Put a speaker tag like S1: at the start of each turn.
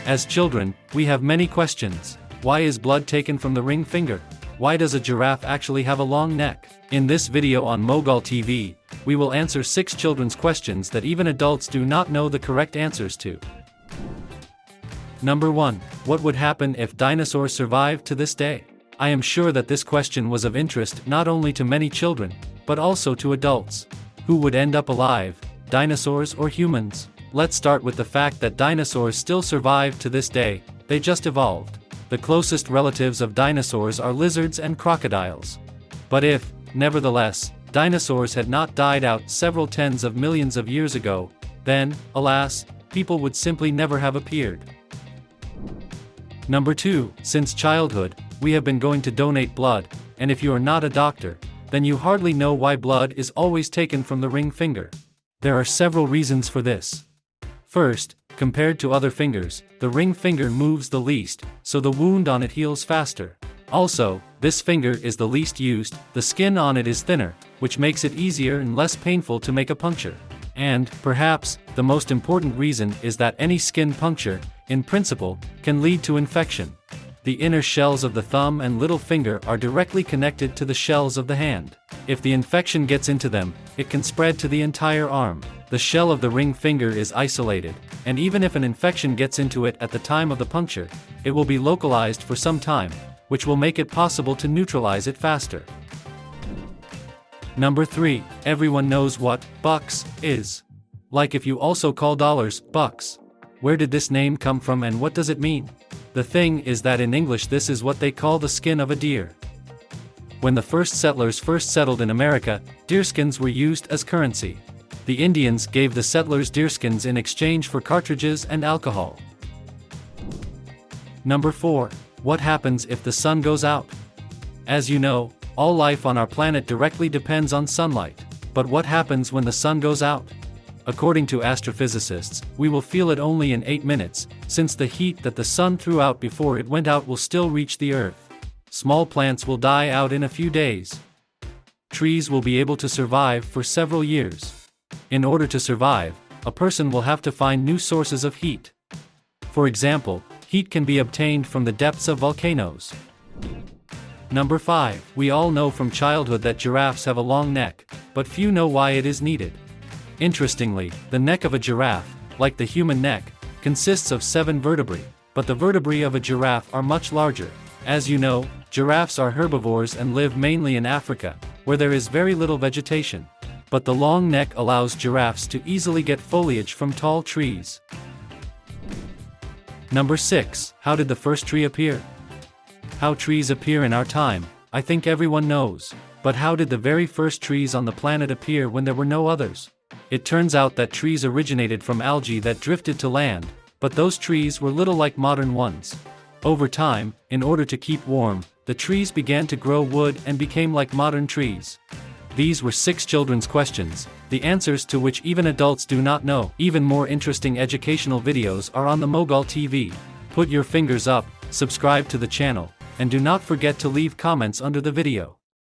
S1: As children, we have many questions. Why is blood taken from the ring finger? Why does a giraffe actually have a long neck? In this video on Mogol TV, we will answer 6 children's questions that even adults do not know the correct answers to. Number 1. What would happen if dinosaurs survived to this day? I am sure that this question was of interest not only to many children, but also to adults. Who would end up alive, dinosaurs or humans? Let's start with the fact that dinosaurs still survive to this day, they just evolved. The closest relatives of dinosaurs are lizards and crocodiles. But if, nevertheless, dinosaurs had not died out several tens of millions of years ago, then, alas, people would simply never have appeared. Number 2. Since childhood, we have been going to donate blood, and if you are not a doctor, then you hardly know why blood is always taken from the ring finger. There are several reasons for this. First, compared to other fingers, the ring finger moves the least, so the wound on it heals faster. Also, this finger is the least used, the skin on it is thinner, which makes it easier and less painful to make a puncture. And, perhaps, the most important reason is that any skin puncture, in principle, can lead to infection. The inner shells of the thumb and little finger are directly connected to the shells of the hand. If the infection gets into them, it can spread to the entire arm. The shell of the ring finger is isolated, and even if an infection gets into it at the time of the puncture, it will be localized for some time, which will make it possible to neutralize it faster. Number 3. Everyone knows what bucks is. Like if you also call dollars bucks. Where did this name come from and what does it mean? The thing is that in English this is what they call the skin of a deer. When the first settlers first settled in America, deerskins were used as currency. The Indians gave the settlers deerskins in exchange for cartridges and alcohol. Number 4. What happens if the sun goes out? As you know, all life on our planet directly depends on sunlight. But what happens when the sun goes out? According to astrophysicists, we will feel it only in 8 minutes, since the heat that the sun threw out before it went out will still reach the earth. Small plants will die out in a few days. Trees will be able to survive for several years. In order to survive, a person will have to find new sources of heat. For example, heat can be obtained from the depths of volcanoes. Number 5. We all know from childhood that giraffes have a long neck, but few know why it is needed. Interestingly, the neck of a giraffe, like the human neck, consists of 7 vertebrae, but the vertebrae of a giraffe are much larger. As you know, giraffes are herbivores and live mainly in Africa, where there is very little vegetation. But the long neck allows giraffes to easily get foliage from tall trees. Number 6. How did the first tree appear? How trees appear in our time, I think everyone knows. But how did the very first trees on the planet appear when there were no others? It turns out that trees originated from algae that drifted to land, but those trees were little like modern ones. Over time, in order to keep warm, the trees began to grow wood and became like modern trees. These were 6 children's questions, the answers to which even adults do not know. Even more interesting educational videos are on the Mogol TV. Put your fingers up, subscribe to the channel, and do not forget to leave comments under the video.